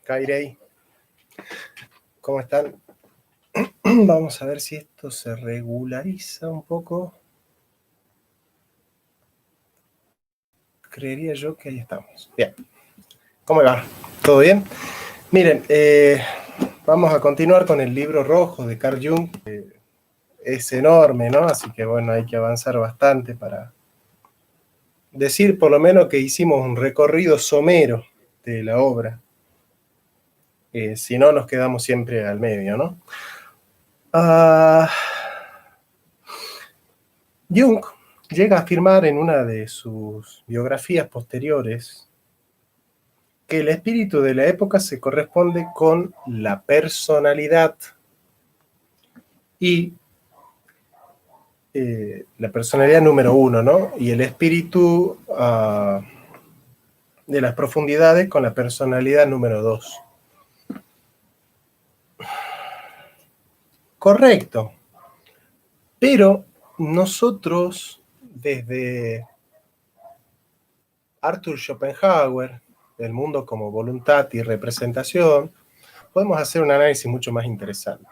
Kairei, ¿cómo están? Vamos a ver si esto se regulariza un poco. Creería yo que ahí estamos. Bien. ¿Cómo va? ¿Todo bien? Miren, vamos a continuar con el libro rojo de Carl Jung. Es enorme, ¿no? Así que bueno, hay que avanzar bastante para decir por lo menos que hicimos un recorrido somero de la obra. Si no, nos quedamos siempre al medio, ¿no? Jung llega a afirmar en una de sus biografías posteriores que el espíritu de la época se corresponde con la personalidad y la personalidad número uno, ¿no? Y el espíritu de las profundidades con la personalidad número dos. Correcto. Pero nosotros, desde Arthur Schopenhauer, el mundo como voluntad y representación, podemos hacer un análisis mucho más interesante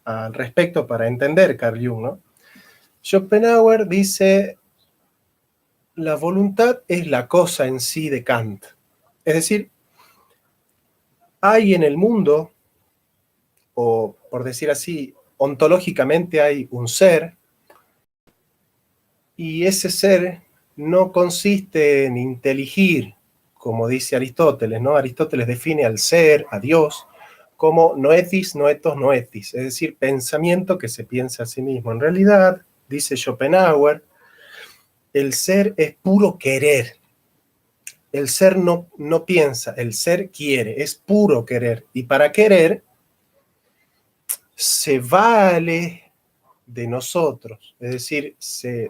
al respecto para entender Carl Jung, ¿no? Schopenhauer dice, la voluntad es la cosa en sí de Kant. Es decir, hay en el mundo, o por decir así, ontológicamente hay un ser, y ese ser no consiste en inteligir, como dice Aristóteles, ¿no? Aristóteles define al ser, a Dios, como noetis, noetos, noetis, es decir, pensamiento que se piensa a sí mismo. En realidad, dice Schopenhauer, el ser es puro querer. El ser no piensa, el ser quiere, es puro querer. Y para querer, se vale de nosotros, es decir, se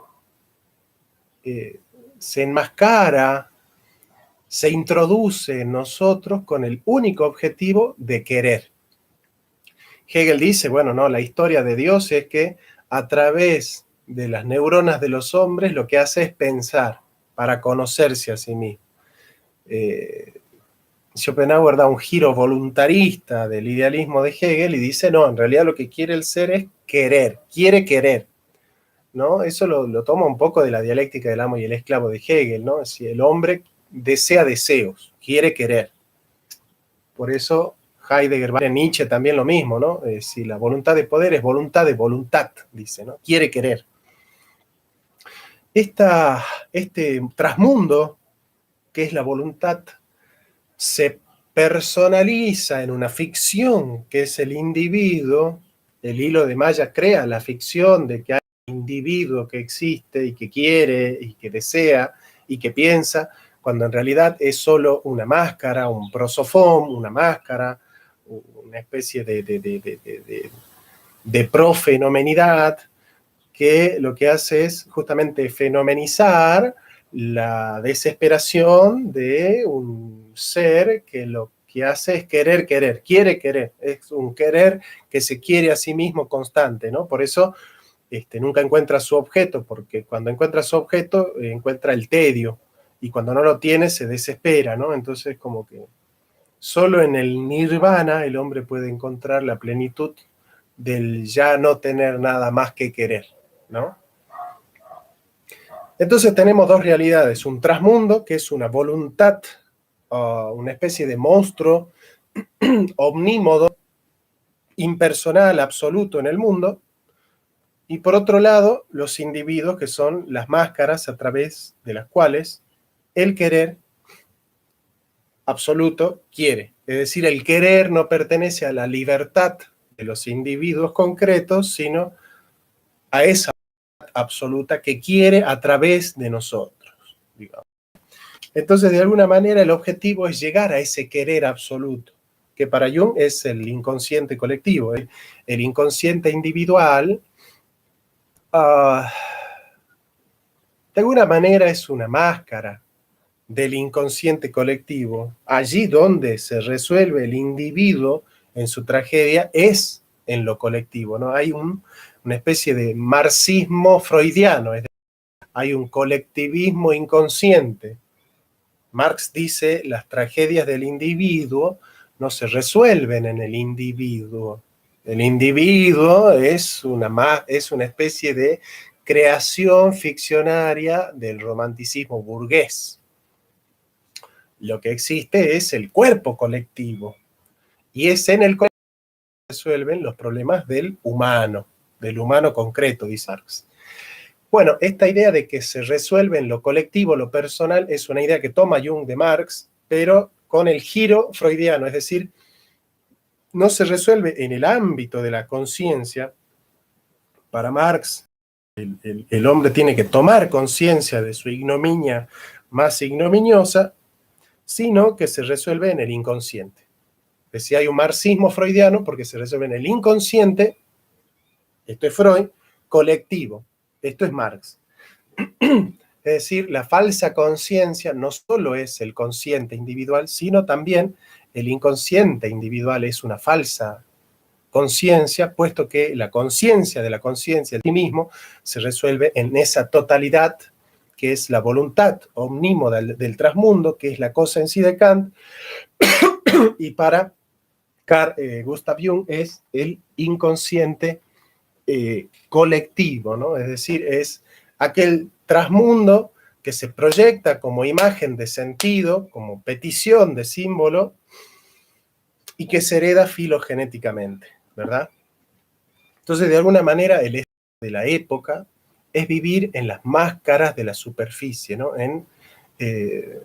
enmascara, se introduce en nosotros con el único objetivo de querer. Hegel dice, bueno, no, la historia de Dios es que a través de las neuronas de los hombres lo que hace es pensar para conocerse a sí mismo. Schopenhauer da un giro voluntarista del idealismo de Hegel y dice, no, en realidad lo que quiere el ser es querer, quiere querer, ¿no? Eso lo toma un poco de la dialéctica del amo y el esclavo de Hegel, ¿no? Es decir, el hombre desea deseos, quiere querer. Por eso Heidegger, Nietzsche también lo mismo, ¿no? Es decir, la voluntad de poder es voluntad de voluntad, dice, ¿no? Quiere querer. Este trasmundo, que es la voluntad, se personaliza en una ficción que es el individuo. El hilo de Maya crea la ficción de que hay un individuo que existe y que quiere y que desea y que piensa, cuando en realidad es solo una máscara, un prosofón, una máscara, una especie de profenomenidad que lo que hace es justamente fenomenizar la desesperación de un ser que lo que hace es querer, quiere querer, es un querer que se quiere a sí mismo constante, ¿no? Por eso nunca encuentra su objeto, porque cuando encuentra su objeto encuentra el tedio, y cuando no lo tiene se desespera, ¿no? Entonces como que solo en el nirvana el hombre puede encontrar la plenitud del ya no tener nada más que querer, ¿no? Entonces tenemos dos realidades, un trasmundo, que es una voluntad, una especie de monstruo omnímodo, impersonal, absoluto en el mundo, y por otro lado, los individuos, que son las máscaras a través de las cuales el querer absoluto quiere. Es decir, el querer no pertenece a la libertad de los individuos concretos, sino a esa absoluta que quiere a través de nosotros, digamos. Entonces, de alguna manera, el objetivo es llegar a ese querer absoluto, que para Jung es el inconsciente colectivo. El inconsciente individual, de alguna manera, es una máscara del inconsciente colectivo. Allí donde se resuelve el individuo en su tragedia es en lo colectivo, ¿no? Hay una especie de marxismo freudiano, es decir, hay un colectivismo inconsciente Marx dice, las tragedias del individuo no se resuelven en el individuo. El individuo es una especie de creación ficcionaria del romanticismo burgués. Lo que existe es el cuerpo colectivo, y es en el colectivo que se resuelven los problemas del humano concreto, dice Marx. Bueno, esta idea de que se resuelve en lo colectivo, lo personal, es una idea que toma Jung de Marx, pero con el giro freudiano, es decir, no se resuelve en el ámbito de la conciencia. Para Marx, el hombre tiene que tomar conciencia de su ignominia más ignominiosa, sino que se resuelve en el inconsciente. Es decir, hay un marxismo freudiano porque se resuelve en el inconsciente, esto es Freud, colectivo, esto es Marx. Es decir, la falsa conciencia no solo es el consciente individual, sino también el inconsciente individual es una falsa conciencia, puesto que la conciencia de la conciencia de ti mismo se resuelve en esa totalidad que es la voluntad omnímoda del transmundo, que es la cosa en sí de Kant, y para Gustav Jung es el inconsciente colectivo, ¿no? Es decir, es aquel transmundo que se proyecta como imagen de sentido, como petición de símbolo, y que se hereda filogenéticamente, ¿verdad? Entonces, de alguna manera, el estado de la época es vivir en las máscaras de la superficie, ¿no?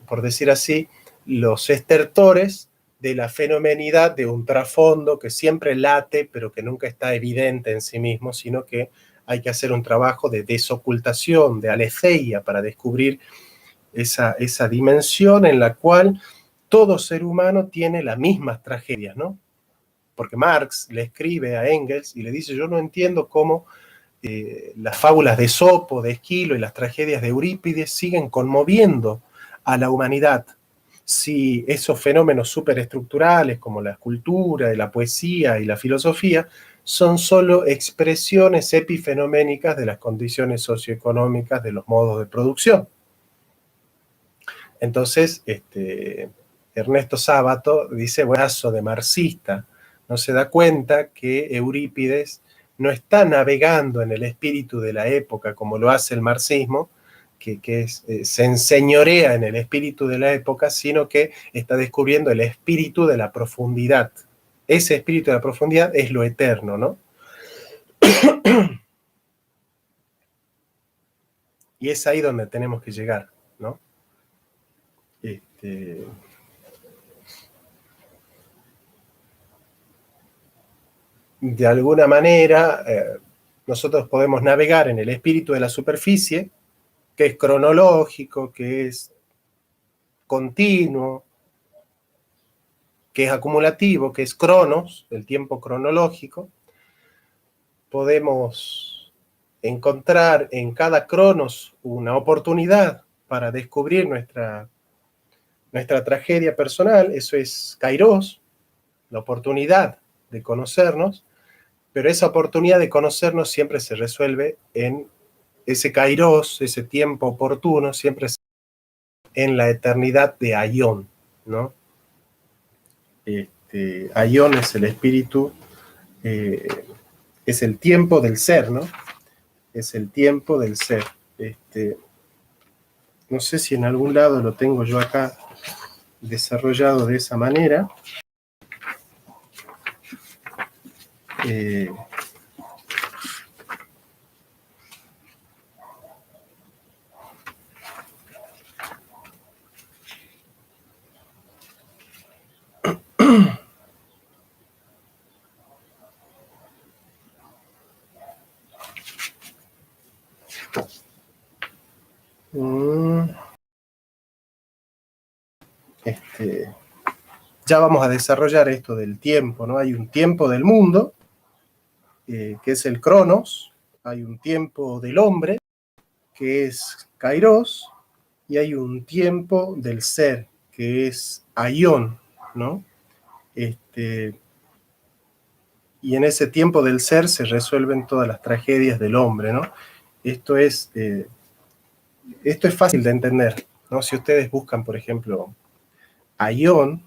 Por decir así, los estertores de la fenomenidad de un trasfondo que siempre late, pero que nunca está evidente en sí mismo, sino que hay que hacer un trabajo de desocultación, de aletheia, para descubrir esa dimensión en la cual todo ser humano tiene las mismas tragedias, ¿no? Porque Marx le escribe a Engels y le dice, yo no entiendo cómo las fábulas de Esopo, de Esquilo y las tragedias de Eurípides siguen conmoviendo a la humanidad. Si esos fenómenos superestructurales como la escultura, la poesía y la filosofía son solo expresiones epifenoménicas de las condiciones socioeconómicas de los modos de producción. Entonces, Ernesto Sábato dice, brazo de marxista, no se da cuenta que Eurípides no está navegando en el espíritu de la época como lo hace el marxismo, que se enseñorea en el espíritu de la época, sino que está descubriendo el espíritu de la profundidad. Ese espíritu de la profundidad es lo eterno, ¿no? Y es ahí donde tenemos que llegar, ¿no? De alguna manera, nosotros podemos navegar en el espíritu de la superficie, que es cronológico, que es continuo, que es acumulativo, que es cronos, el tiempo cronológico. Podemos encontrar en cada cronos una oportunidad para descubrir nuestra tragedia personal, eso es kairos, la oportunidad de conocernos, pero esa oportunidad de conocernos siempre se resuelve en ese kairos, ese tiempo oportuno, siempre en la eternidad de Aion, ¿no? Aion es el espíritu, es el tiempo del ser, ¿no? Es el tiempo del ser. No sé si en algún lado lo tengo yo acá desarrollado de esa manera. Ya vamos a desarrollar esto del tiempo, ¿no? Hay un tiempo del mundo, que es el cronos, hay un tiempo del hombre, que es kairos, y hay un tiempo del ser, que es aion, ¿no? Y en ese tiempo del ser se resuelven todas las tragedias del hombre, ¿no? Esto es fácil de entender. ¿no? Si ustedes buscan, por ejemplo, Aion,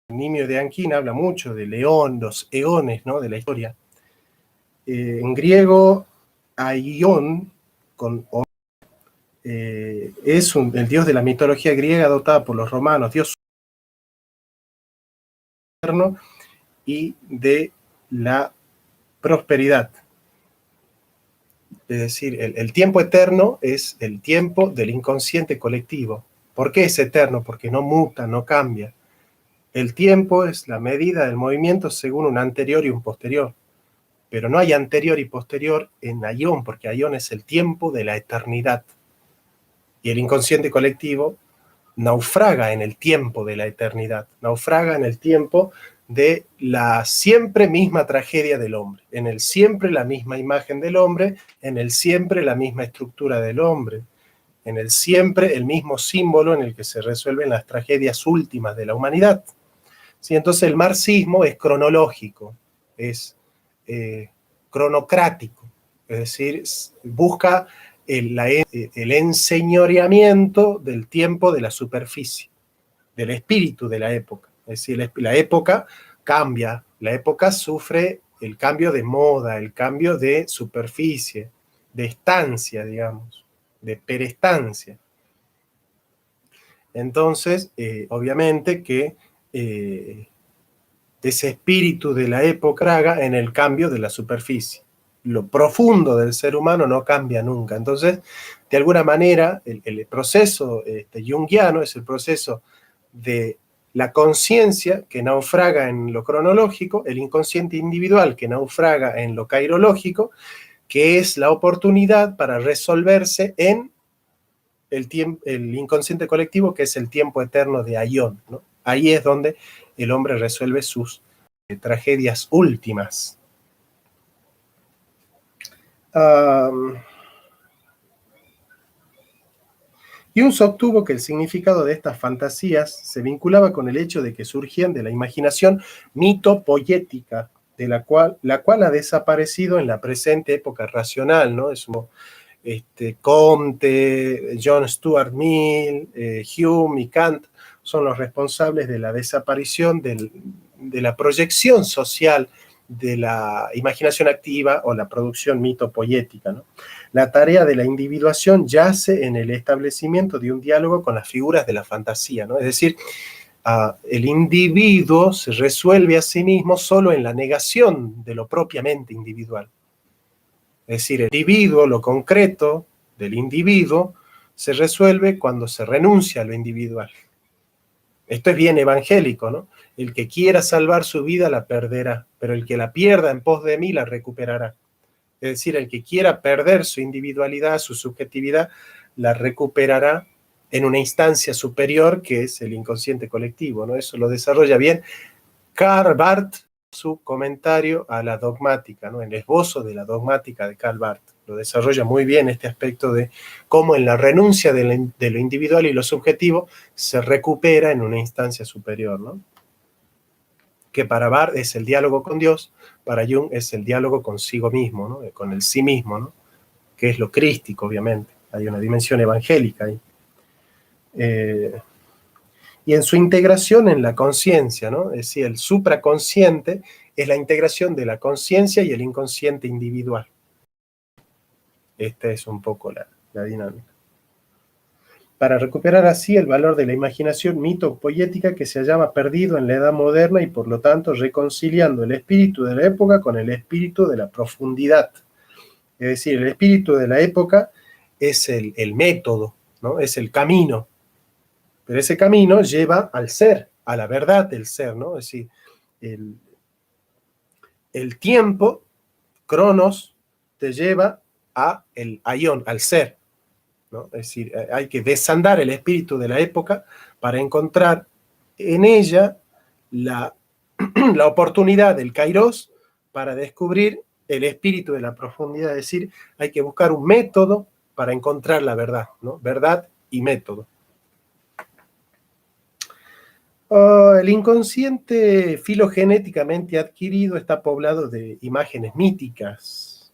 Nimio de Anquín habla mucho de León, los eones, ¿no? De la historia. En griego, Aion, con es el dios de la mitología griega dotada por los romanos, dios eterno y de la prosperidad. Es decir, el tiempo eterno es el tiempo del inconsciente colectivo. ¿Por qué es eterno? Porque no muta, no cambia. El tiempo es la medida del movimiento según un anterior y un posterior. Pero no hay anterior y posterior en Aion, porque Aion es el tiempo de la eternidad. Y el inconsciente colectivo naufraga en el tiempo de la eternidad, naufraga en el tiempo de la siempre misma tragedia del hombre, en el siempre la misma imagen del hombre, en el siempre la misma estructura del hombre, en el siempre el mismo símbolo en el que se resuelven las tragedias últimas de la humanidad. ¿Sí? Entonces el marxismo es cronológico, es cronocrático, es decir, busca el enseñoreamiento del tiempo de la superficie, del espíritu de la época. Es decir, la época cambia, la época sufre el cambio de moda, el cambio de superficie, de estancia, digamos, de perestancia. Entonces, obviamente que ese espíritu de la época haga en el cambio de la superficie. Lo profundo del ser humano no cambia nunca. Entonces, de alguna manera, el proceso junguiano es el proceso de la conciencia que naufraga en lo cronológico, el inconsciente individual que naufraga en lo cairológico, que es la oportunidad para resolverse en el inconsciente colectivo, que es el tiempo eterno de Aion, ¿no? Ahí es donde el hombre resuelve sus tragedias últimas. Jung sostuvo que el significado de estas fantasías se vinculaba con el hecho de que surgían de la imaginación mitopoética, de la cual ha desaparecido en la presente época racional, ¿no? Es como Comte, John Stuart Mill, Hume y Kant son los responsables de la desaparición de la proyección social de la imaginación activa o la producción mitopoética, ¿no? La tarea de la individuación yace en el establecimiento de un diálogo con las figuras de la fantasía, ¿no? Es decir, el individuo se resuelve a sí mismo solo en la negación de lo propiamente individual. Es decir, el individuo, lo concreto del individuo, se resuelve cuando se renuncia a lo individual. Esto es bien evangélico, ¿no? El que quiera salvar su vida la perderá, pero el que la pierda en pos de mí la recuperará. Es decir, el que quiera perder su individualidad, su subjetividad, la recuperará en una instancia superior que es el inconsciente colectivo, ¿no? Eso lo desarrolla bien Karl Barth, su comentario a la dogmática, ¿no? El esbozo de la dogmática de Karl Barth. Lo desarrolla muy bien este aspecto de cómo en la renuncia de lo individual y lo subjetivo se recupera en una instancia superior, ¿no? Que para Barth es el diálogo con Dios, para Jung es el diálogo consigo mismo, ¿no? Con el sí mismo, ¿no? Que es lo crístico, obviamente. Hay una dimensión evangélica ahí. Y en su integración en la conciencia, ¿no? Es decir, el supraconsciente es la integración de la conciencia y el inconsciente individual. Esta es un poco la dinámica. Para recuperar así el valor de la imaginación mitopoética que se hallaba perdido en la edad moderna y por lo tanto reconciliando el espíritu de la época con el espíritu de la profundidad. Es decir, el espíritu de la época es el método, ¿no? Es el camino. Pero ese camino lleva al ser, a la verdad del ser, ¿no? Es decir, el tiempo, cronos, te lleva a el aion, al ser, ¿no? Es decir, hay que desandar el espíritu de la época para encontrar en ella la oportunidad del kairos para descubrir el espíritu de la profundidad. Es decir, hay que buscar un método para encontrar la verdad, ¿no? Verdad y método. El inconsciente filogenéticamente adquirido está poblado de imágenes míticas,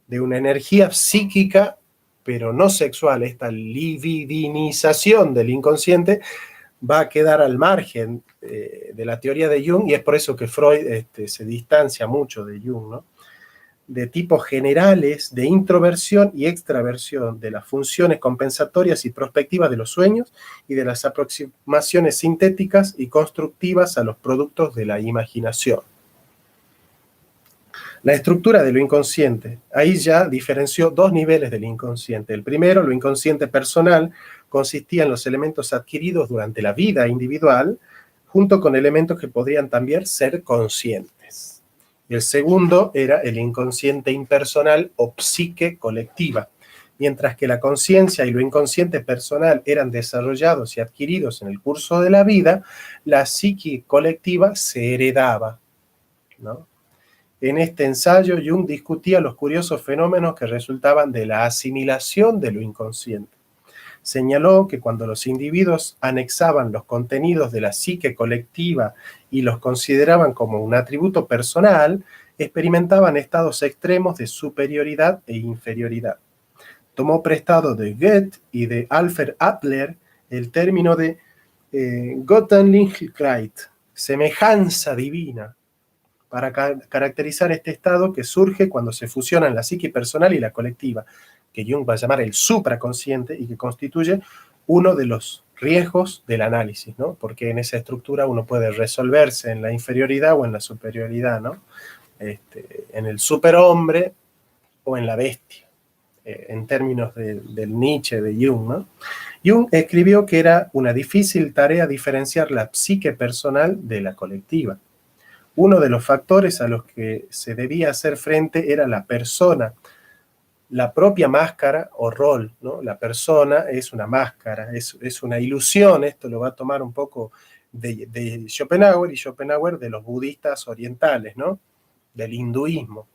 de una energía psíquica, pero no sexual. Esta libidinización del inconsciente va a quedar al margen de la teoría de Jung, y es por eso que Freud se distancia mucho de Jung, ¿no? De tipos generales de introversión y extraversión, de las funciones compensatorias y prospectivas de los sueños y de las aproximaciones sintéticas y constructivas a los productos de la imaginación. La estructura de lo inconsciente. Ahí ya diferenció dos niveles del inconsciente. El primero, lo inconsciente personal, consistía en los elementos adquiridos durante la vida individual, junto con elementos que podrían también ser conscientes. Y el segundo era el inconsciente impersonal o psique colectiva. Mientras que la conciencia y lo inconsciente personal eran desarrollados y adquiridos en el curso de la vida, la psique colectiva se heredaba, ¿no? En este ensayo, Jung discutía los curiosos fenómenos que resultaban de la asimilación de lo inconsciente. Señaló que cuando los individuos anexaban los contenidos de la psique colectiva y los consideraban como un atributo personal, experimentaban estados extremos de superioridad e inferioridad. Tomó prestado de Goethe y de Alfred Adler el término de Göttinglichkeit, semejanza divina, para caracterizar este estado que surge cuando se fusionan la psique personal y la colectiva, que Jung va a llamar el supraconsciente y que constituye uno de los riesgos del análisis, ¿no? Porque en esa estructura uno puede resolverse en la inferioridad o en la superioridad, ¿no? En el superhombre o en la bestia, en términos del Nietzsche, de Jung, ¿no? Jung escribió que era una difícil tarea diferenciar la psique personal de la colectiva. Uno de los factores a los que se debía hacer frente era la persona, la propia máscara o rol, ¿no? La persona es una máscara, es una ilusión. Esto lo va a tomar un poco de Schopenhauer, y Schopenhauer de los budistas orientales, ¿no? Del hinduismo.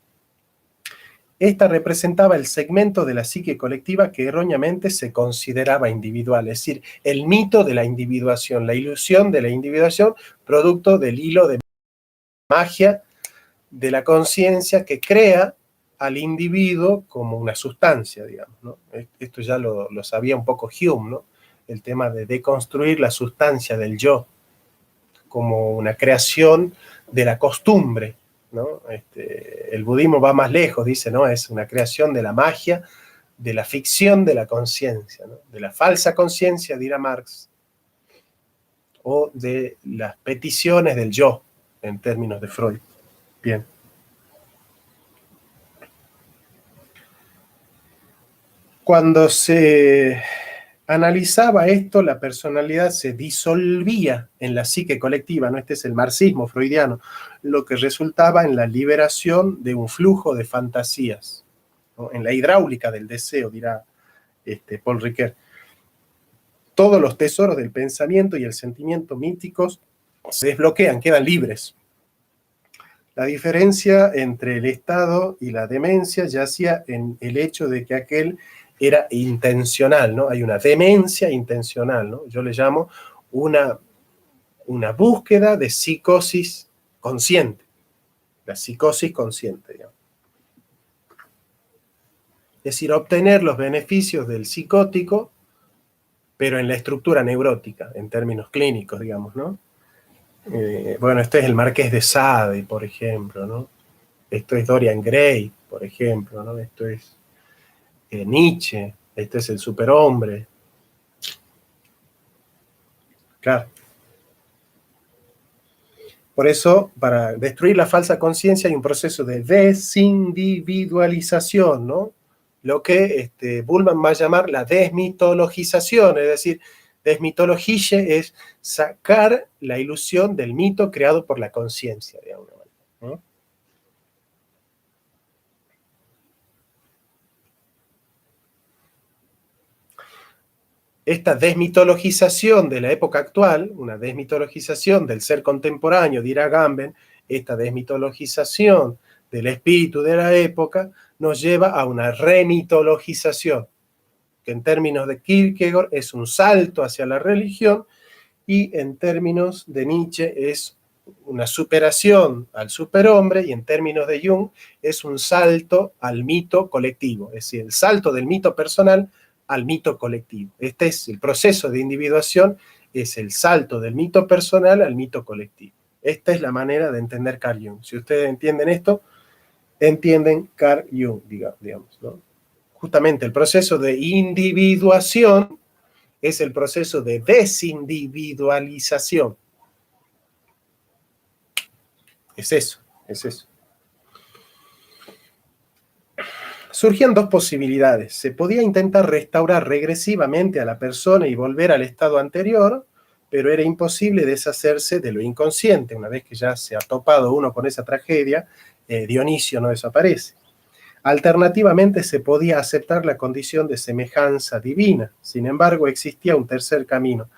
Esta representaba el segmento de la psique colectiva que erróneamente se consideraba individual, es decir, el mito de la individuación, la ilusión de la individuación, producto del hilo de magia de la conciencia que crea al individuo como una sustancia, digamos, ¿no? Esto ya lo sabía un poco Hume, ¿no? El tema de deconstruir la sustancia del yo como una creación de la costumbre, ¿no? El budismo va más lejos, dice, ¿no? Es una creación de la magia, de la ficción de la conciencia, ¿no? De la falsa conciencia, dirá Marx, o de las peticiones del yo, en términos de Freud. Bien. Cuando se analizaba esto, la personalidad se disolvía en la psique colectiva, ¿no? Este es el marxismo freudiano, lo que resultaba en la liberación de un flujo de fantasías, ¿no? En la hidráulica del deseo, dirá Paul Ricoeur. Todos los tesoros del pensamiento y el sentimiento míticos se desbloquean, quedan libres. La diferencia entre el estado y la demencia yacía en el hecho de que aquel era intencional, ¿no? Hay una demencia intencional, ¿no? Yo le llamo una búsqueda de psicosis consciente, la psicosis consciente, digamos. Es decir, obtener los beneficios del psicótico, pero en la estructura neurótica, en términos clínicos, digamos, ¿no? Bueno, este es el Marqués de Sade, por ejemplo, ¿no? Esto es Dorian Gray, por ejemplo, ¿no? Esto es Nietzsche, este es el superhombre. Claro. Por eso, para destruir la falsa conciencia hay un proceso de desindividualización, ¿no? Lo que Bullman va a llamar la desmitologización, es decir, desmitologice es sacar la ilusión del mito creado por la conciencia, de alguna manera, ¿no? Esta desmitologización de la época actual, una desmitologización del ser contemporáneo, dirá Agamben, esta desmitologización del espíritu de la época nos lleva a una remitologización, que en términos de Kierkegaard es un salto hacia la religión y en términos de Nietzsche es una superación al superhombre, y en términos de Jung es un salto al mito colectivo, es decir, el salto del mito personal al mito colectivo. Este es el proceso de individuación, es el salto del mito personal al mito colectivo. Esta es la manera de entender Carl Jung. Si ustedes entienden esto, entienden Carl Jung, digamos, ¿no? Justamente el proceso de individuación es el proceso de desindividualización. Es eso, es eso. Surgían dos posibilidades. Se podía intentar restaurar regresivamente a la persona y volver al estado anterior, pero era imposible deshacerse de lo inconsciente. Una vez que ya se ha topado uno con esa tragedia, Dionisio no desaparece. Alternativamente, se podía aceptar la condición de semejanza divina. Sin embargo, existía un tercer camino,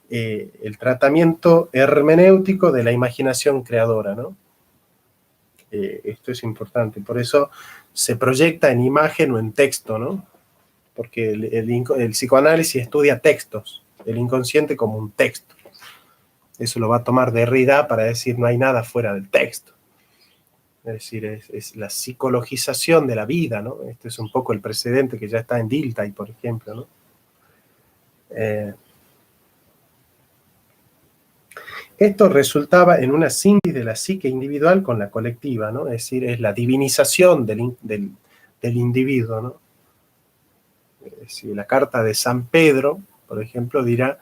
el tratamiento hermenéutico de la imaginación creadora, ¿no? Esto es importante, por eso se proyecta en imagen o en texto, ¿no? Porque el psicoanálisis estudia textos, el inconsciente como un texto. Eso lo va a tomar Derrida para decir no hay nada fuera del texto. Es decir, es la psicologización de la vida, ¿no? Este es un poco el precedente que ya está en Dilthey, por ejemplo, ¿no? Esto resultaba en una síntesis de la psique individual con la colectiva, ¿no? Es decir, es la divinización del individuo, ¿no? Es decir, la carta de San Pedro, por ejemplo, dirá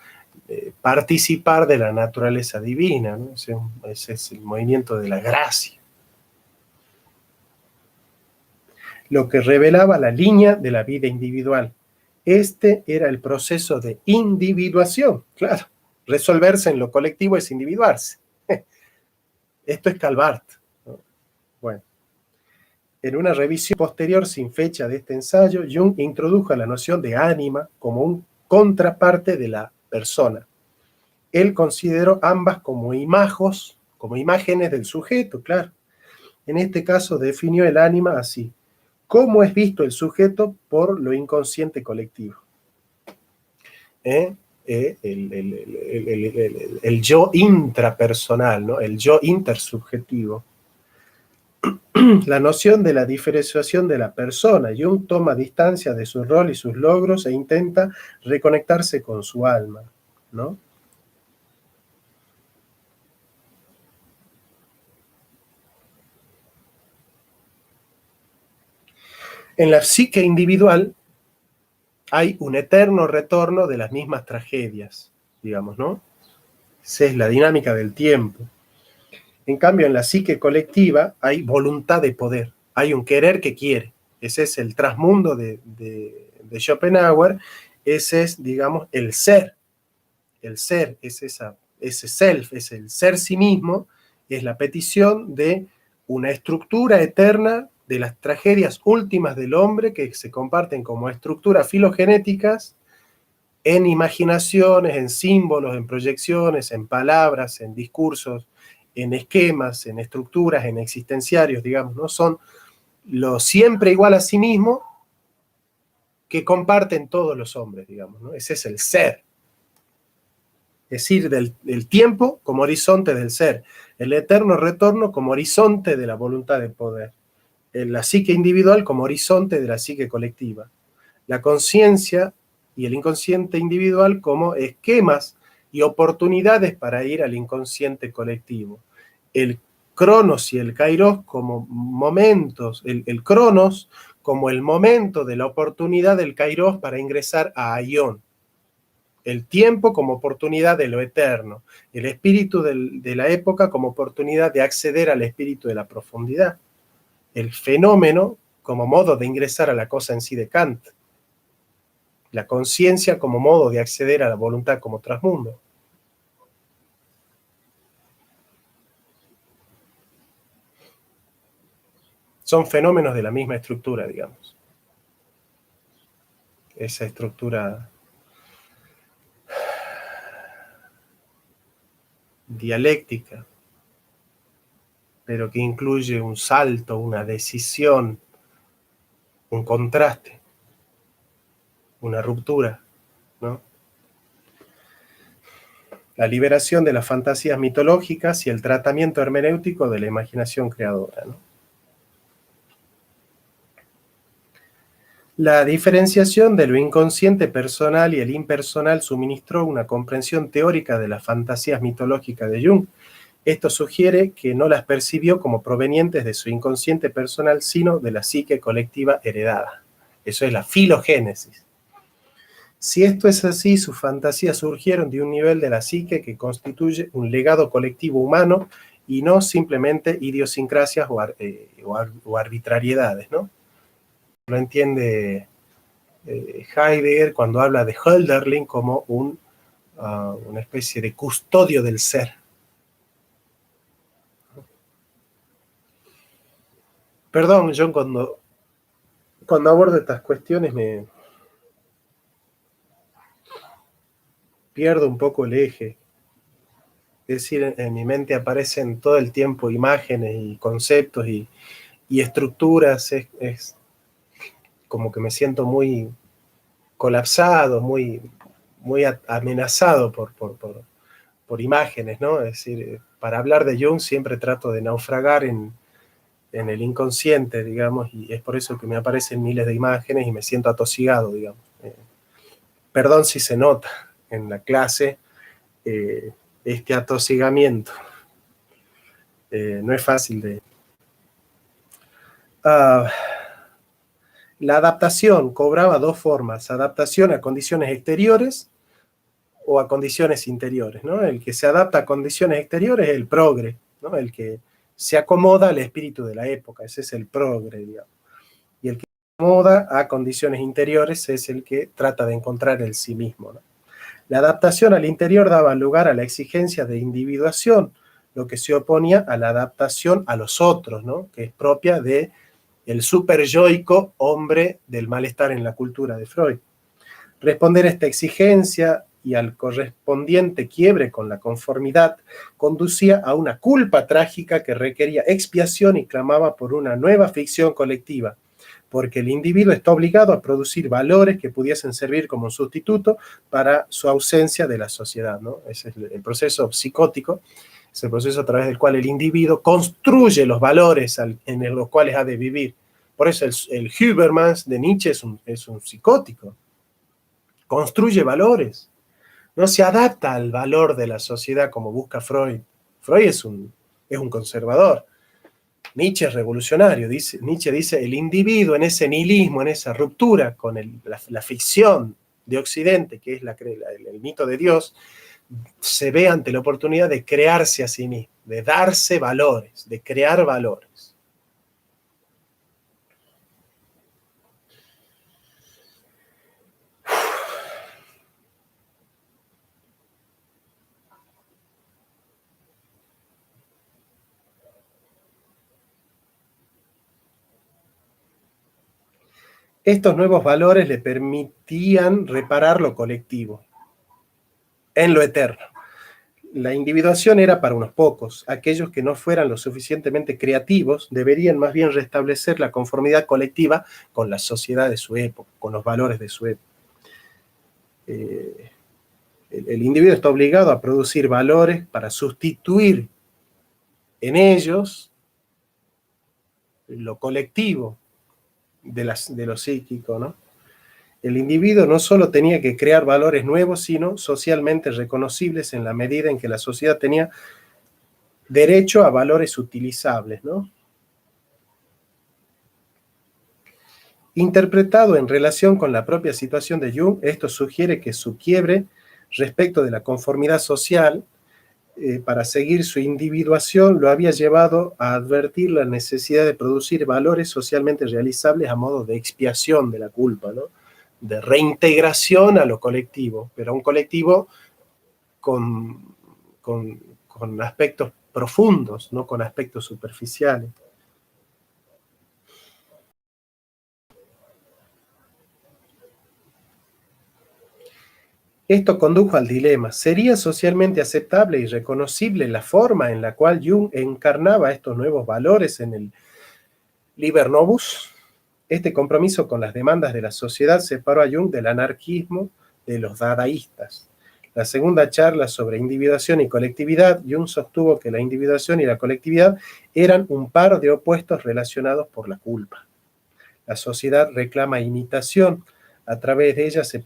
participar de la naturaleza divina, ¿no? Ese es el movimiento de la gracia. Lo que revelaba la línea de la vida individual. Este era el proceso de individuación, claro. Resolverse en lo colectivo es individuarse. Esto es Calvart, ¿no? Bueno, en una revisión posterior sin fecha de este ensayo, Jung introdujo la noción de ánima como un contraparte de la persona. Él consideró ambas como imágenes del sujeto, claro. En este caso definió el ánima así: ¿cómo es visto el sujeto por lo inconsciente colectivo? El yo intrapersonal, ¿no? El yo intersubjetivo. La noción de la diferenciación de la persona. Jung toma distancia de su rol y sus logros e intenta reconectarse con su alma, ¿no? En la psique individual hay un eterno retorno de las mismas tragedias, digamos, ¿no? Esa es la dinámica del tiempo. En cambio, en la psique colectiva hay voluntad de poder, hay un querer que quiere. Ese es el trasmundo de Schopenhauer, ese es, digamos, el ser. El ser es ese self, es el ser sí mismo, es la petición de una estructura eterna de las tragedias últimas del hombre que se comparten como estructuras filogenéticas en imaginaciones, en símbolos, en proyecciones, en palabras, en discursos, en esquemas, en estructuras, en existenciarios, digamos, ¿no? Son lo siempre igual a sí mismo que comparten todos los hombres, digamos, ¿no? Ese es el ser. Es decir, del tiempo como horizonte del ser, el eterno retorno como horizonte de la voluntad de poder, la psique individual como horizonte de la psique colectiva, la conciencia y el inconsciente individual como esquemas y oportunidades para ir al inconsciente colectivo. El cronos y el kairos como momentos, el cronos como el momento de la oportunidad del kairos para ingresar a Aion. El tiempo como oportunidad de lo eterno, el espíritu de la época como oportunidad de acceder al espíritu de la profundidad, el fenómeno como modo de ingresar a la cosa en sí de Kant, la conciencia como modo de acceder a la voluntad como trasmundo. Son fenómenos de la misma estructura, digamos. Esa estructura dialéctica, pero que incluye un salto, una decisión, un contraste, una ruptura, ¿no? la liberación de las fantasías mitológicas y el tratamiento hermenéutico de la imaginación creadora, ¿no? La diferenciación de lo inconsciente personal y el impersonal suministró una comprensión teórica de las fantasías mitológicas de Jung. Esto sugiere que no las percibió como provenientes de su inconsciente personal, sino de la psique colectiva heredada. Eso es la filogénesis. Si esto es así, sus fantasías surgieron de un nivel de la psique que constituye un legado colectivo humano y no simplemente idiosincrasias o arbitrariedades, ¿no? Lo entiende Heidegger cuando habla de Hölderlin como una especie de custodio del ser. Perdón, John, cuando abordo estas cuestiones me pierdo un poco el eje. Es decir, en mi mente aparecen todo el tiempo imágenes y conceptos y estructuras. Es como que me siento muy colapsado, muy amenazado por imágenes, ¿no? Es decir, para hablar de Jung siempre trato de naufragar en el inconsciente, digamos, y es por eso que me aparecen miles de imágenes y me siento atosigado, digamos. Perdón si se nota en la clase este atosigamiento. No es fácil de... La adaptación cobraba dos formas: adaptación a condiciones exteriores o a condiciones interiores, ¿no? El que se adapta a condiciones exteriores es el progre, ¿no? El que se acomoda al espíritu de la época, ese es el progre, digamos. Y el que se acomoda a condiciones interiores es el que trata de encontrar el sí mismo, ¿no? La adaptación al interior daba lugar a la exigencia de individuación, lo que se oponía a la adaptación a los otros, ¿no? Que es propia de el superyoico hombre del malestar en la cultura de Freud. Responder a esta exigencia y al correspondiente quiebre con la conformidad conducía a una culpa trágica que requería expiación y clamaba por una nueva ficción colectiva, porque el individuo está obligado a producir valores que pudiesen servir como un sustituto para su ausencia de la sociedad, ¿no? Ese es el proceso psicótico, es el proceso a través del cual el individuo construye los valores en los cuales ha de vivir. Por eso el Hubermans de Nietzsche es un psicótico. Construye valores. No se adapta al valor de la sociedad como busca Freud. Freud es un conservador. Nietzsche es revolucionario. Nietzsche dice, el individuo en ese nihilismo, en esa ruptura con la ficción de Occidente, que es el mito de Dios, se ve ante la oportunidad de crearse a sí mismo, de darse valores, de crear valores. Estos nuevos valores le permitían reparar lo colectivo en lo eterno. La individuación era para unos pocos. Aquellos que no fueran lo suficientemente creativos deberían más bien restablecer la conformidad colectiva con la sociedad de su época, con los valores de su época. El individuo está obligado a producir valores para sustituir en ellos lo colectivo de lo psíquico, ¿no? El individuo no solo tenía que crear valores nuevos, sino socialmente reconocibles en la medida en que la sociedad tenía derecho a valores utilizables, ¿no? Interpretado en relación con la propia situación de Jung, esto sugiere que su quiebre respecto de la conformidad social para seguir su individuación lo había llevado a advertir la necesidad de producir valores socialmente realizables a modo de expiación de la culpa, ¿no? De reintegración a lo colectivo, pero a un colectivo con aspectos profundos, no con aspectos superficiales. Esto condujo al dilema: ¿sería socialmente aceptable y reconocible la forma en la cual Jung encarnaba estos nuevos valores en el Liber Novus? Este compromiso con las demandas de la sociedad separó a Jung del anarquismo de los dadaístas. La segunda charla sobre individuación y colectividad, Jung sostuvo que la individuación y la colectividad eran un par de opuestos relacionados por la culpa. La sociedad reclama imitación. A través de ella se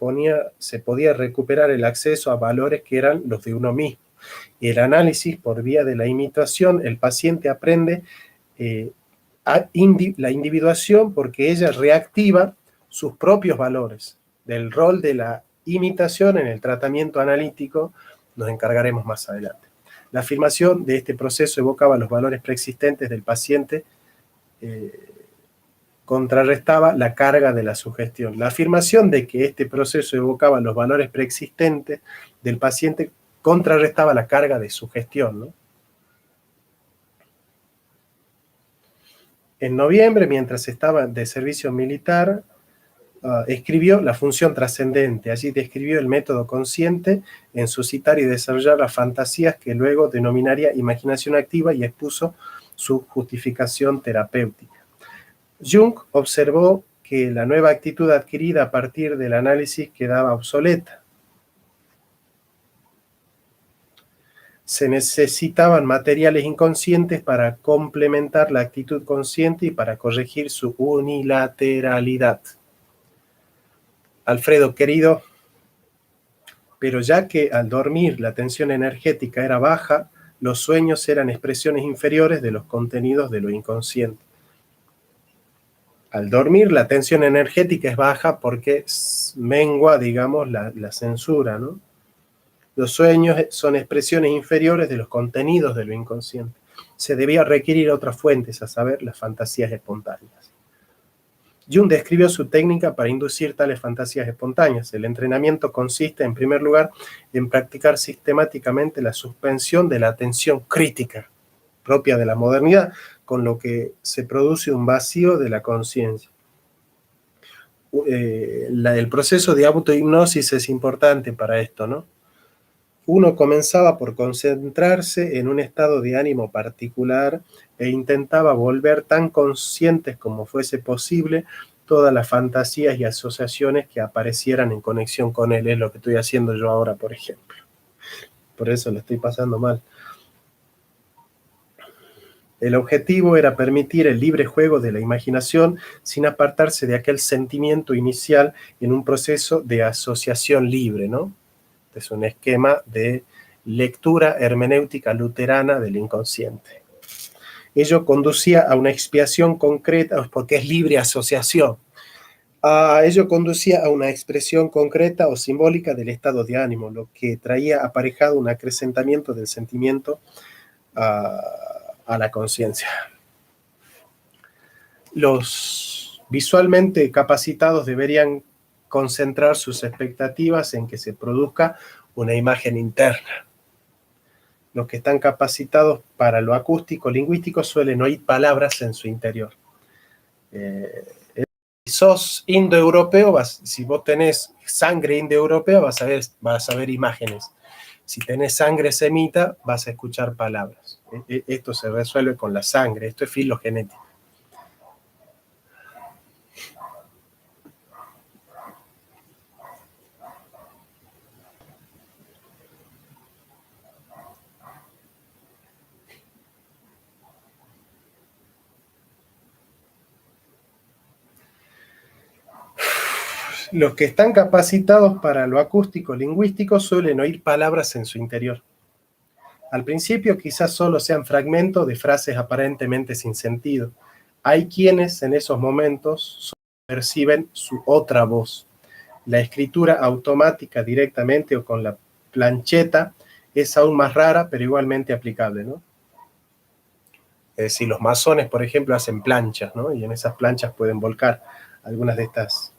podía recuperar el acceso a valores que eran los de uno mismo. El análisis por vía de la imitación, el paciente aprende la individuación porque ella reactiva sus propios valores. Del rol de la imitación en el tratamiento analítico nos encargaremos más adelante. La afirmación de este proceso evocaba los valores preexistentes del paciente, contrarrestaba la carga de la sugestión. La afirmación de que este proceso evocaba los valores preexistentes del paciente contrarrestaba la carga de sugestión, ¿no? En noviembre, mientras estaba de servicio militar, escribió La función trascendente. Allí describió el método consciente en suscitar y desarrollar las fantasías que luego denominaría imaginación activa y expuso su justificación terapéutica. Jung observó que la nueva actitud adquirida a partir del análisis quedaba obsoleta. Se necesitaban materiales inconscientes para complementar la actitud consciente y para corregir su unilateralidad. Alfredo, querido, pero ya que al dormir la tensión energética era baja, los sueños eran expresiones inferiores de los contenidos de lo inconsciente. Al dormir la tensión energética es baja porque mengua, digamos, la censura, ¿no? Los sueños son expresiones inferiores de los contenidos de lo inconsciente. Se debía requerir otras fuentes, a saber, las fantasías espontáneas. Jung describió su técnica para inducir tales fantasías espontáneas. El entrenamiento consiste, en primer lugar, en practicar sistemáticamente la suspensión de la atención crítica, propia de la modernidad, con lo que se produce un vacío de la conciencia. El proceso de autohipnosis es importante para esto, ¿no? Uno comenzaba por concentrarse en un estado de ánimo particular e intentaba volver tan conscientes como fuese posible todas las fantasías y asociaciones que aparecieran en conexión con él. Es lo que estoy haciendo yo ahora, por ejemplo. Por eso lo estoy pasando mal. El objetivo era permitir el libre juego de la imaginación sin apartarse de aquel sentimiento inicial en un proceso de asociación libre, ¿no? Es un esquema de lectura hermenéutica luterana del inconsciente. Ello conducía a una expiación concreta, porque es libre asociación. Ello conducía a una expresión concreta o simbólica del estado de ánimo, lo que traía aparejado un acrecentamiento del sentimiento a la conciencia. Los visualmente capacitados deberían concentrar sus expectativas en que se produzca una imagen interna. Los que están capacitados para lo acústico lingüístico suelen oír palabras en su interior. Si sos indoeuropeo, si vos tenés sangre indoeuropea, vas a ver imágenes. Si tenés sangre semita, vas a escuchar palabras. Esto se resuelve con la sangre, esto es filogenético. Los que están capacitados para lo acústico lingüístico suelen oír palabras en su interior. Al principio quizás solo sean fragmentos de frases aparentemente sin sentido. Hay quienes en esos momentos perciben su otra voz. La escritura automática directamente o con la plancheta es aún más rara, pero igualmente aplicable, ¿no? Es decir, los masones, por ejemplo, hacen planchas, ¿no? Y en esas planchas pueden volcar algunas de estas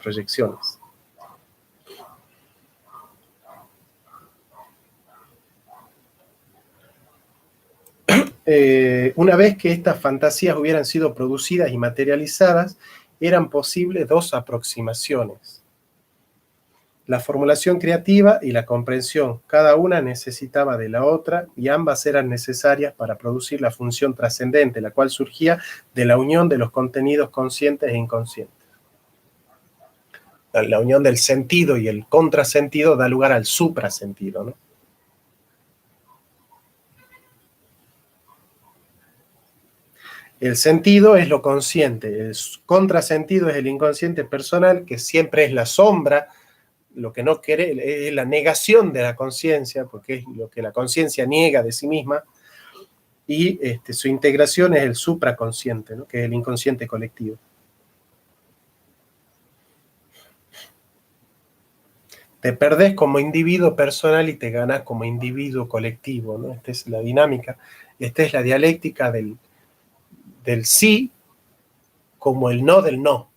proyecciones. Una vez que estas fantasías hubieran sido producidas y materializadas, eran posibles dos aproximaciones: la formulación creativa y la comprensión. Cada una necesitaba de la otra y ambas eran necesarias para producir la función trascendente, la cual surgía de la unión de los contenidos conscientes e inconscientes. la unión del sentido y el contrasentido da lugar al suprasentido, ¿no? El sentido es lo consciente, el contrasentido es el inconsciente personal, que siempre es la sombra, lo que no quiere, es la negación de la conciencia, porque es lo que la conciencia niega de sí misma, y su integración es el supraconsciente, ¿no? Que es el inconsciente colectivo. Te perdés como individuo personal y te ganas como individuo colectivo, ¿no? Esta es la dinámica, esta es la dialéctica del sí como el no del no.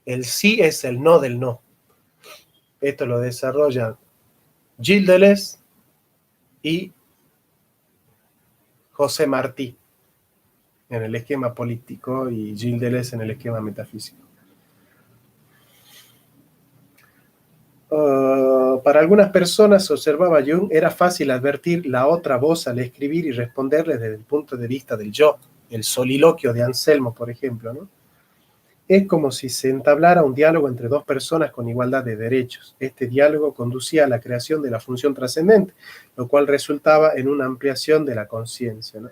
El sí es el no del no. Esto lo desarrolla Gilles Deleuze y José Martí en el esquema político y Gilles Deleuze en el esquema metafísico. Para algunas personas, observaba Jung, era fácil advertir la otra voz al escribir y responderle desde el punto de vista del yo, el soliloquio de Anselmo, por ejemplo, ¿no? Es como si se entablara un diálogo entre dos personas con igualdad de derechos. Este diálogo conducía a la creación de la función trascendente, lo cual resultaba en una ampliación de la conciencia, ¿no?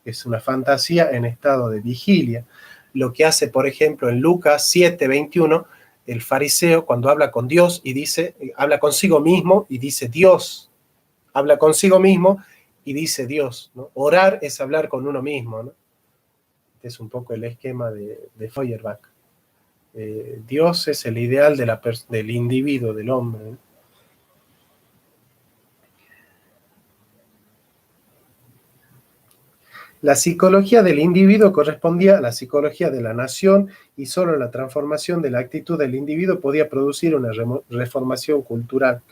Es una fantasía en estado de vigilia. Lo que hace, por ejemplo, en Lucas 7:21, el fariseo cuando habla con Dios y dice, habla consigo mismo y dice Dios, habla consigo mismo y dice Dios, ¿no? Orar es hablar con uno mismo, ¿no? Este es un poco el esquema de Feuerbach. Dios es el ideal del individuo, del hombre, ¿no? La psicología del individuo correspondía a la psicología de la nación y solo la transformación de la actitud del individuo podía producir una reformación cultural.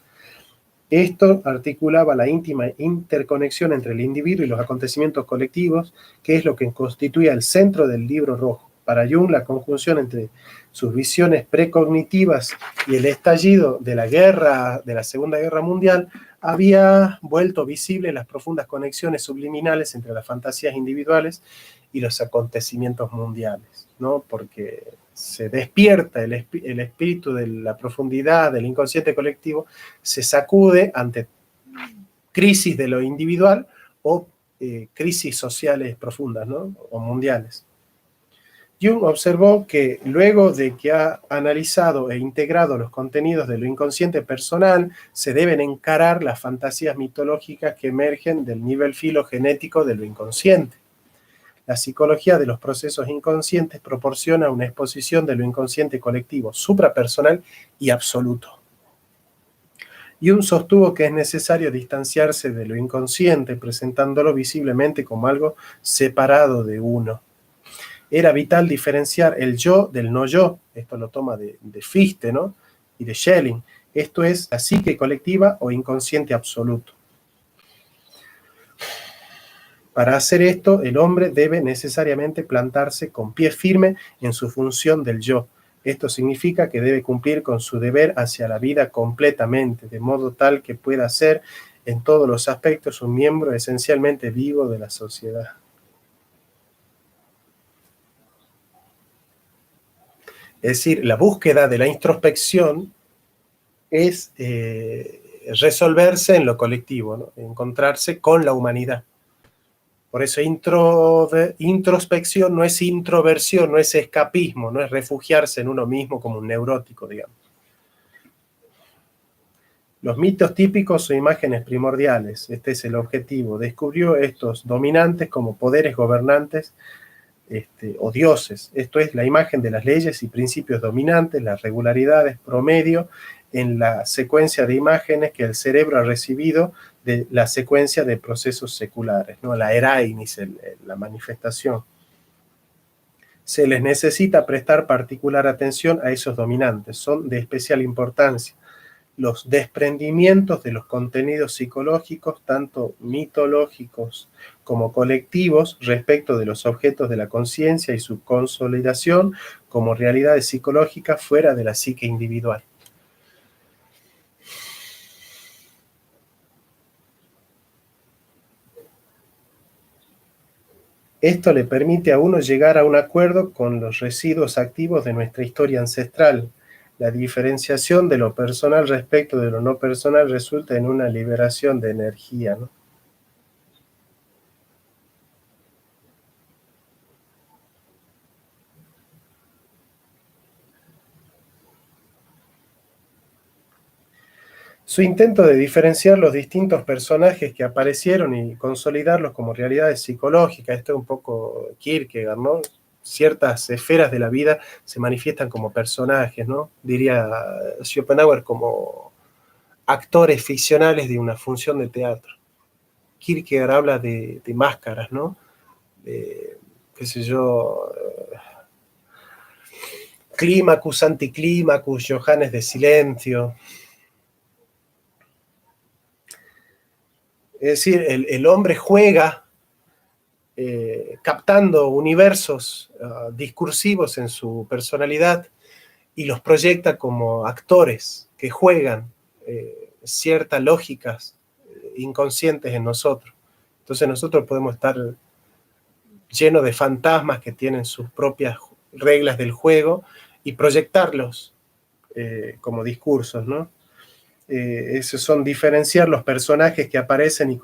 Esto articulaba la íntima interconexión entre el individuo y los acontecimientos colectivos, que es lo que constituía el centro del Libro Rojo. Para Jung, la conjunción entre sus visiones precognitivas y el estallido de la Segunda Guerra Mundial, había vuelto visibles las profundas conexiones subliminales entre las fantasías individuales y los acontecimientos mundiales, ¿no? Porque se despierta el espíritu de la profundidad del inconsciente colectivo, se sacude ante crisis de lo individual o crisis sociales profundas, ¿no? O mundiales. Jung observó que luego de que ha analizado e integrado los contenidos de lo inconsciente personal, se deben encarar las fantasías mitológicas que emergen del nivel filogenético de lo inconsciente. La psicología de los procesos inconscientes proporciona una exposición de lo inconsciente colectivo, suprapersonal y absoluto. Jung sostuvo que es necesario distanciarse de lo inconsciente, presentándolo visiblemente como algo separado de uno. Era vital diferenciar el yo del no yo, esto lo toma de Fichte, ¿no? Y de Schelling. Esto es la psique colectiva o inconsciente absoluto. Para hacer esto, el hombre debe necesariamente plantarse con pie firme en su función del yo. Esto significa que debe cumplir con su deber hacia la vida completamente, de modo tal que pueda ser en todos los aspectos un miembro esencialmente vivo de la sociedad. Es decir, la búsqueda de la introspección es resolverse en lo colectivo, ¿no? Encontrarse con la humanidad. Por eso introspección no es introversión, no es escapismo, no es refugiarse en uno mismo como un neurótico, digamos. Los mitos típicos son imágenes primordiales. Este es el objetivo. Descubrió estos dominantes como poderes gobernantes o dioses. Esto es la imagen de las leyes y principios dominantes, las regularidades promedio en la secuencia de imágenes que el cerebro ha recibido de la secuencia de procesos seculares, ¿no? La erainis, la manifestación. Se les necesita prestar particular atención a esos dominantes, son de especial importancia. Los desprendimientos de los contenidos psicológicos, tanto mitológicos como colectivos, respecto de los objetos de la conciencia y su consolidación como realidades psicológicas fuera de la psique individual. Esto le permite a uno llegar a un acuerdo con los residuos activos de nuestra historia ancestral, La diferenciación de lo personal respecto de lo no personal resulta en una liberación de energía, ¿no? Su intento de diferenciar los distintos personajes que aparecieron y consolidarlos como realidades psicológicas, esto es un poco Kierkegaard, ¿no? Ciertas esferas de la vida se manifiestan como personajes, ¿no? Diría Schopenhauer como actores ficcionales de una función de teatro. Kierkegaard habla de máscaras, ¿no? De, qué sé yo, clímacus, anticlímacus, Johannes de silencio. Es decir, el hombre juega captando universos discursivos en su personalidad y los proyecta como actores que juegan ciertas lógicas inconscientes en nosotros. Entonces nosotros podemos estar llenos de fantasmas que tienen sus propias reglas del juego y proyectarlos como discursos, ¿no? Esos son diferenciar los personajes que aparecen y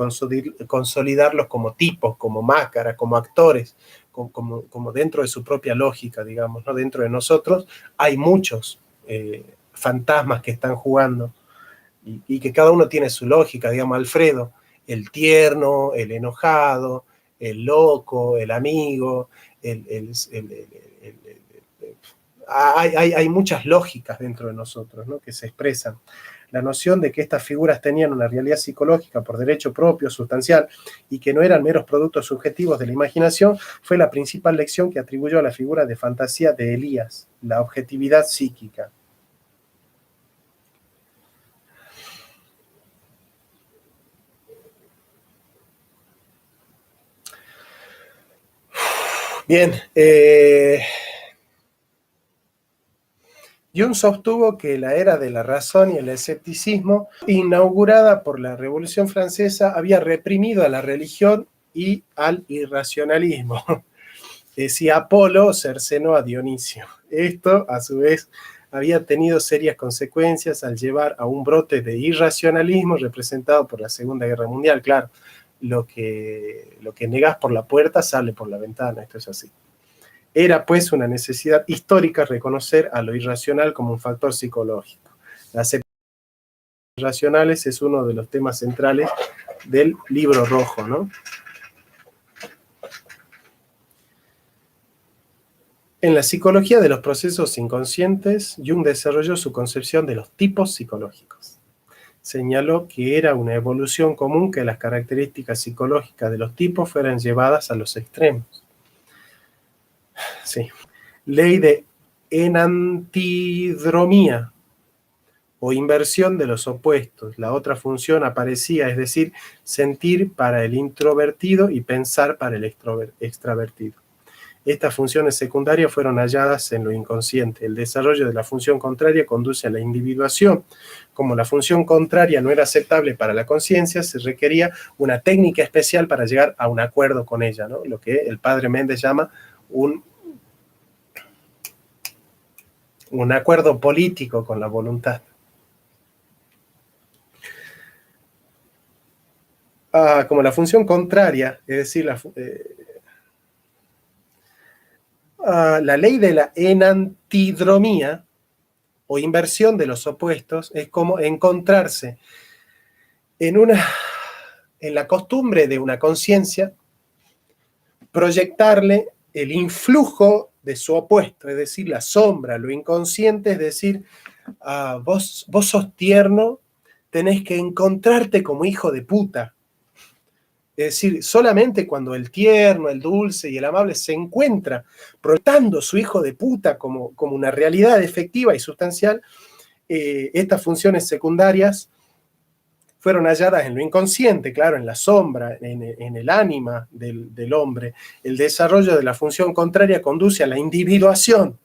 consolidarlos como tipos, como máscaras, como actores, como dentro de su propia lógica, digamos, ¿no? Dentro de nosotros hay muchos fantasmas que están jugando y que cada uno tiene su lógica, digamos, Alfredo, el tierno, el enojado, el loco, el amigo, hay muchas lógicas dentro de nosotros, ¿no? Que se expresan. La noción de que estas figuras tenían una realidad psicológica por derecho propio, sustancial, y que no eran meros productos subjetivos de la imaginación, fue la principal lección que atribuyó a la figura de fantasía de Elías, la objetividad psíquica. Bien, Jung sostuvo que la era de la razón y el escepticismo, inaugurada por la Revolución Francesa, había reprimido a la religión y al irracionalismo. Decía Apolo cercenó a Dionisio. Esto, a su vez, había tenido serias consecuencias al llevar a un brote de irracionalismo representado por la Segunda Guerra Mundial. Claro, lo que negás por la puerta sale por la ventana, esto es así. Era pues una necesidad histórica reconocer a lo irracional como un factor psicológico. La aceptación de los irracionales es uno de los temas centrales del Libro Rojo, ¿no? En la psicología de los procesos inconscientes, Jung desarrolló su concepción de los tipos psicológicos. Señaló que era una evolución común que las características psicológicas de los tipos fueran llevadas a los extremos. Sí. Ley de enantidromía o inversión de los opuestos. La otra función aparecía, es decir, sentir para el introvertido y pensar para el extravertido. Estas funciones secundarias fueron halladas en lo inconsciente. El desarrollo de la función contraria conduce a la individuación. Como la función contraria no era aceptable para la conciencia, se requería una técnica especial para llegar a un acuerdo con ella, ¿no? Lo que el padre Méndez llama un acuerdo político con la voluntad. Como la función contraria, es decir, la ley de la enantidromía o inversión de los opuestos es como encontrarse en la costumbre de una conciencia, proyectarle el influjo de su opuesto, es decir, la sombra, lo inconsciente, es decir, vos sos tierno, tenés que encontrarte como hijo de puta. Es decir, solamente cuando el tierno, el dulce y el amable se encuentra proyectando su hijo de puta como una realidad efectiva y sustancial, estas funciones secundarias fueron halladas en lo inconsciente, claro, en la sombra, en el ánima del hombre. El desarrollo de la función contraria conduce a la individuación,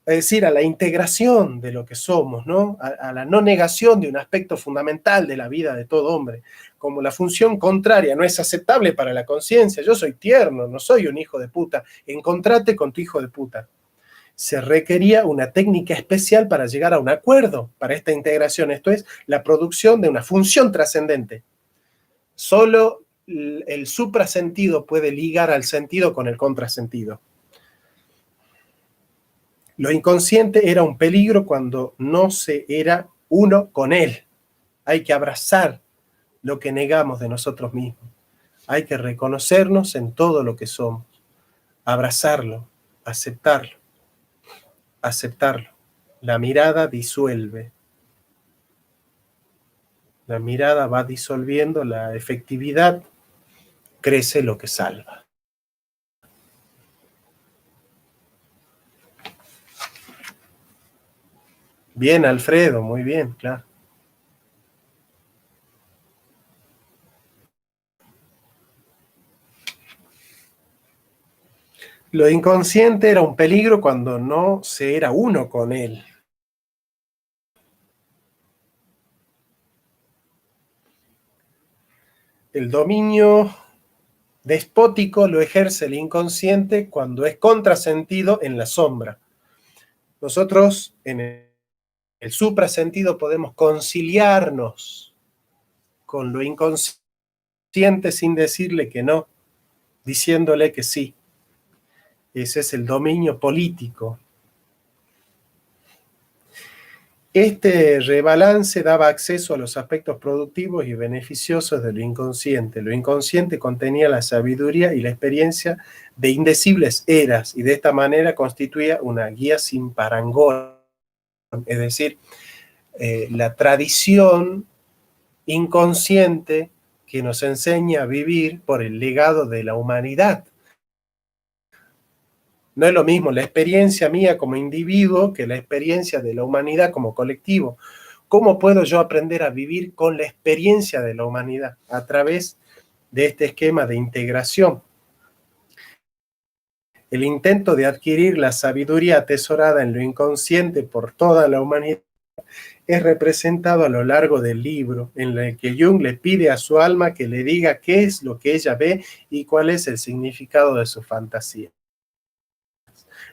es decir, a la integración de lo que somos, ¿no? A la no negación de un aspecto fundamental de la vida de todo hombre. Como la función contraria no es aceptable para la conciencia, yo soy tierno, no soy un hijo de puta, encontrate con tu hijo de puta. se requería una técnica especial para llegar a un acuerdo para esta integración, esto es, la producción de una función trascendente. Solo el suprasentido puede ligar al sentido con el contrasentido. Lo inconsciente era un peligro cuando no se era uno con él. Hay que abrazar lo que negamos de nosotros mismos. Hay que reconocernos en todo lo que somos, abrazarlo, aceptarlo, aceptarlo. La mirada disuelve. La mirada va disolviendo la efectividad, crece lo que salva. Bien, Alfredo, muy bien, claro. Lo inconsciente era un peligro cuando no se era uno con él. El dominio despótico lo ejerce el inconsciente cuando es contrasentido en la sombra. Nosotros en el suprasentido podemos conciliarnos con lo inconsciente sin decirle que no, diciéndole que sí. Ese es el dominio político. Este rebalance daba acceso a los aspectos productivos y beneficiosos de lo inconsciente. Lo inconsciente contenía la sabiduría y la experiencia de indecibles eras y de esta manera constituía una guía sin parangón. Es decir, la tradición inconsciente que nos enseña a vivir por el legado de la humanidad. No es lo mismo la experiencia mía como individuo que la experiencia de la humanidad como colectivo. ¿Cómo puedo yo aprender a vivir con la experiencia de la humanidad? A través de este esquema de integración. El intento de adquirir la sabiduría atesorada en lo inconsciente por toda la humanidad es representado a lo largo del libro, en el que Jung le pide a su alma que le diga qué es lo que ella ve y cuál es el significado de su fantasía.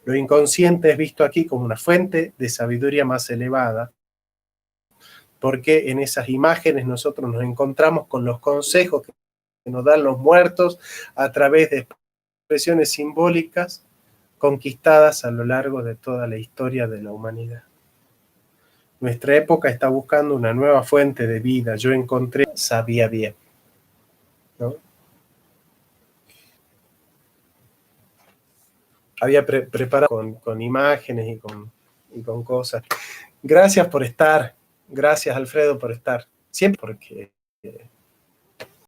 Lo inconsciente es visto aquí como una fuente de sabiduría más elevada, porque en esas imágenes nosotros nos encontramos con los consejos que nos dan los muertos a través de expresiones simbólicas conquistadas a lo largo de toda la historia de la humanidad. Nuestra época está buscando una nueva fuente de vida. Yo encontré, sabía bien, ¿no? Había preparado con imágenes y con cosas. Gracias por estar. Gracias, Alfredo, por estar. Siempre porque